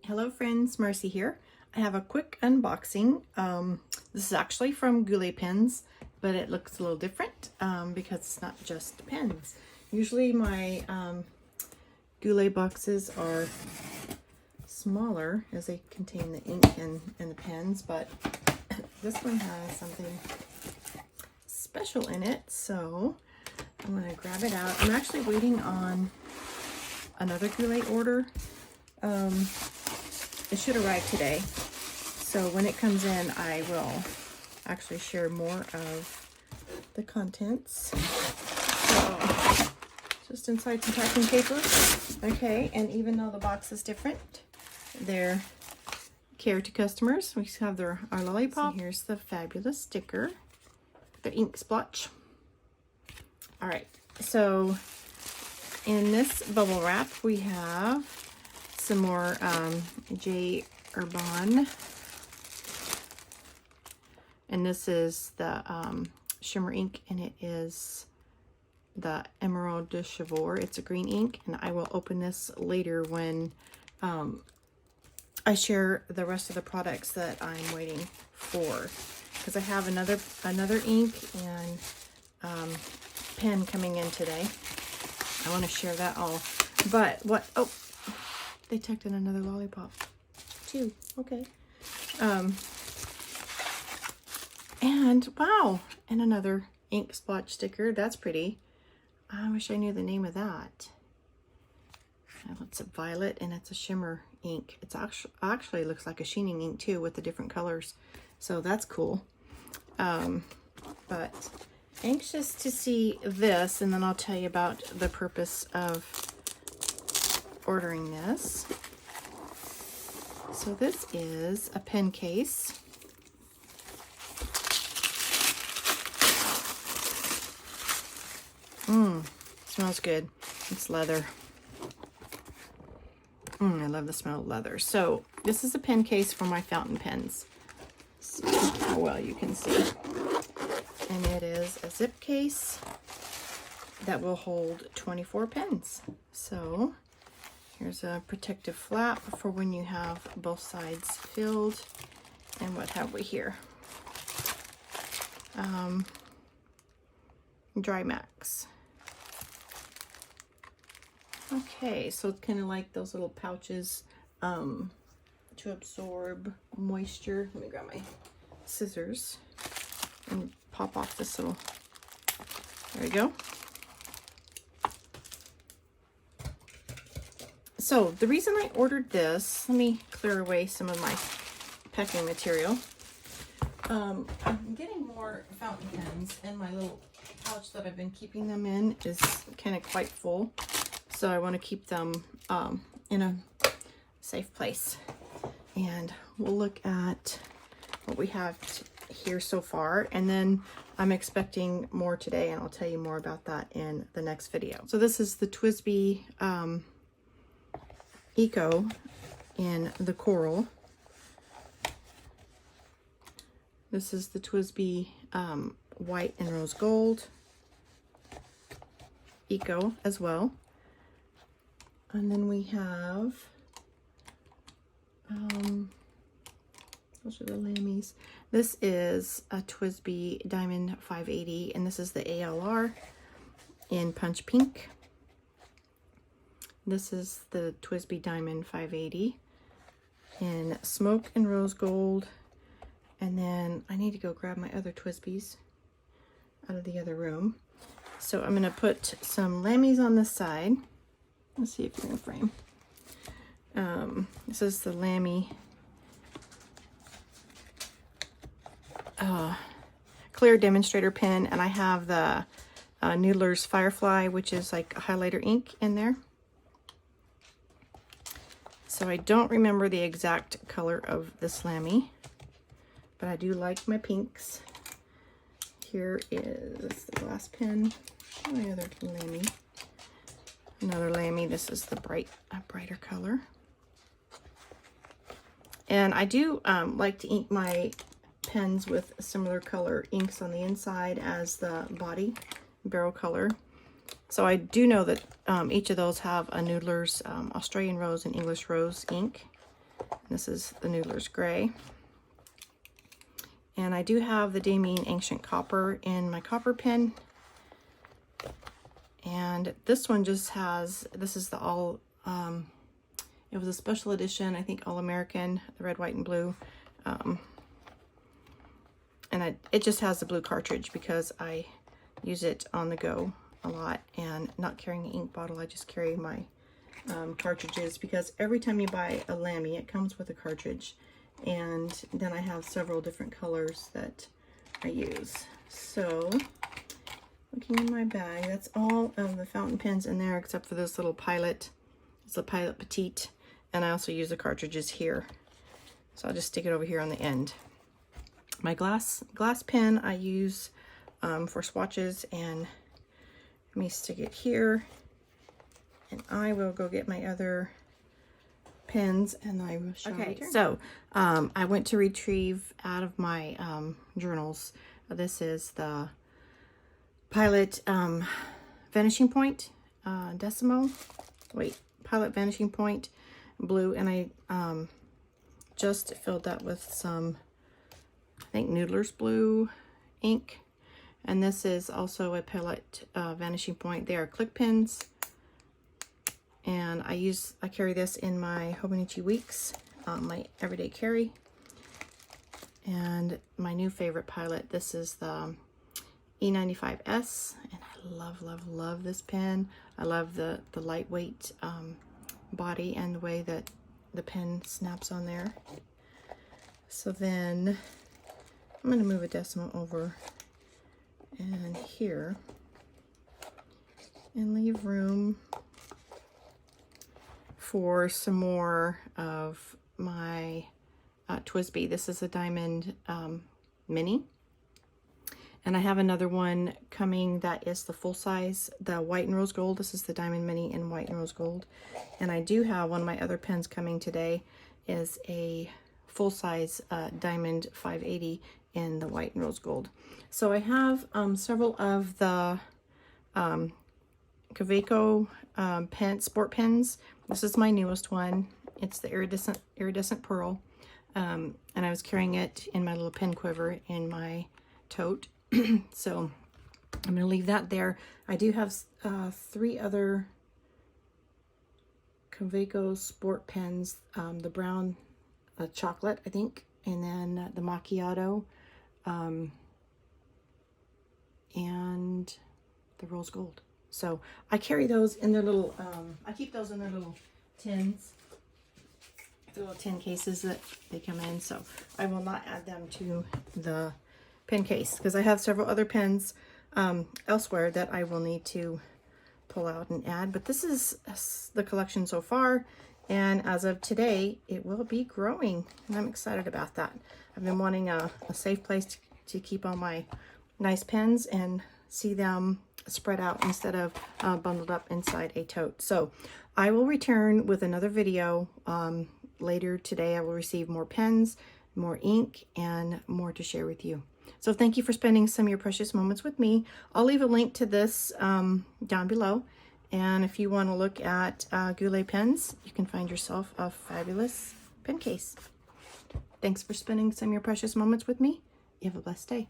Hello friends, Marcy here. I have a quick unboxing. This is actually from Goulet pens, but it looks a little different because it's not just pens. Usually my Goulet boxes are smaller as they contain the ink and the pens, but this one has something special in it, so I'm going to grab it out. I'm actually waiting on another Goulet order. It should arrive today, so when it comes in I will actually share more of the contents. So just inside some packing paper. Okay, and even though the box is different, they're care to customers. We have our lollipop. So here's the fabulous sticker, the ink splotch. All right, so in this bubble wrap we have some more Herbin, and this is the shimmer ink, and it is the Emerald de Chavour. It's a green ink, and I will open this later when I share the rest of the products that I'm waiting for, because I have another ink and pen coming in today. I want to share that all. But what? Oh, they tucked in another lollipop too. Okay. And wow, and another ink splotch sticker. That's pretty. I wish I knew the name of that. It's a violet and it's a shimmer ink. It's actually looks like a sheening ink too, with the different colors. So that's cool. But anxious to see this, and then I'll tell you about the purpose of ordering this. So this is a pen case. Smells good. It's leather. I love the smell of leather. So this is a pen case for my fountain pens. See how well you can see. And it is a zip case that will hold 24 pens. So here's a protective flap for when you have both sides filled. And what have we here? Dry Max. Okay, so it's kind of like those little pouches to absorb moisture. Let me grab my scissors and pop off this little, there we go. So the reason I ordered this, let me clear away some of my packing material. I'm getting more fountain pens, and my little pouch that I've been keeping them in is kind of quite full. So I want to keep them in a safe place. And we'll look at what we have here so far, and then I'm expecting more today, and I'll tell you more about that in the next video. So this is the TWSBI Eco in the coral. This is the TWSBI white and rose gold Eco as well. And then we have, those are the lammies. This is a TWSBI Diamond 580, and this is the ALR in Punch Pink. This is the TWSBI Diamond 580 in Smoke and Rose Gold. And then I need to go grab my other TWSBIs out of the other room. So I'm going to put some lammies on this side. Let's see if you're in frame. This is the Lamy clear demonstrator pen, and I have the Noodler's Firefly, which is like a highlighter ink in there. So I don't remember the exact color of this Lamy, but I do like my pinks. Here is the glass pen. My other Lamy. Another Lamy. This is the brighter color. And I do like to ink my pens with similar color inks on the inside as the body, barrel color. So I do know that each of those have a Noodler's Australian Rose and English Rose ink. This is the Noodler's Gray. And I do have the Damien Ancient Copper in my copper pen. And this one just has, this is the all, it was a special edition, I think All-American, the red, white, and blue. And it just has the blue cartridge because I use it on the go a lot, and not carrying an ink bottle, I just carry my cartridges, because every time you buy a Lamy, it comes with a cartridge. And then I have several different colors that I use. So, looking in my bag, that's all of the fountain pens in there except for this little Pilot. It's a Pilot Petite, and I also use the cartridges here. So I'll just stick it over here on the end. My glass pen I use for swatches, and let me stick it here. And I will go get my other pens, and I will show you. Okay, so I went to retrieve out of my journals. This is the Pilot Vanishing Point Pilot Vanishing Point blue, and I just filled that with some, I think, Noodler's blue ink. And this is also a Pilot Vanishing Point. They are click pens. And I carry this in my Hobonichi Weeks, my everyday carry. And my new favorite Pilot, this is the E95S, and I love this pen. I love the lightweight body and the way that the pen snaps on there. So then I'm going to move a decimal over and here and leave room for some more of my TWSBI. This is a diamond mini. And I have another one coming that is the full size, the white and rose gold. This is the diamond mini in white and rose gold. And I do have one of my other pens coming today, is a full size diamond 580 in the white and rose gold. So I have several of the Kaweco sport pens. This is my newest one. It's the iridescent pearl. And I was carrying it in my little pen quiver in my tote. So I'm going to leave that there. I do have 3 other Kaweco sport pens. The brown chocolate, I think, and then the macchiato, and the rose gold. So I carry those in their little, I keep those in their little tins, the little tin cases that they come in. So I will not add them to the pen case, because I have several other pens elsewhere that I will need to pull out and add. But this is the collection so far, and as of today, it will be growing, and I'm excited about that. I've been wanting a safe place to keep all my nice pens and see them spread out instead of bundled up inside a tote. So I will return with another video later today. I will receive more pens, more ink, and more to share with you. So thank you for spending some of your precious moments with me. I'll leave a link to this down below. And if you want to look at Goulet pens, you can find yourself a fabulous pen case. Thanks for spending some of your precious moments with me. You have a blessed day.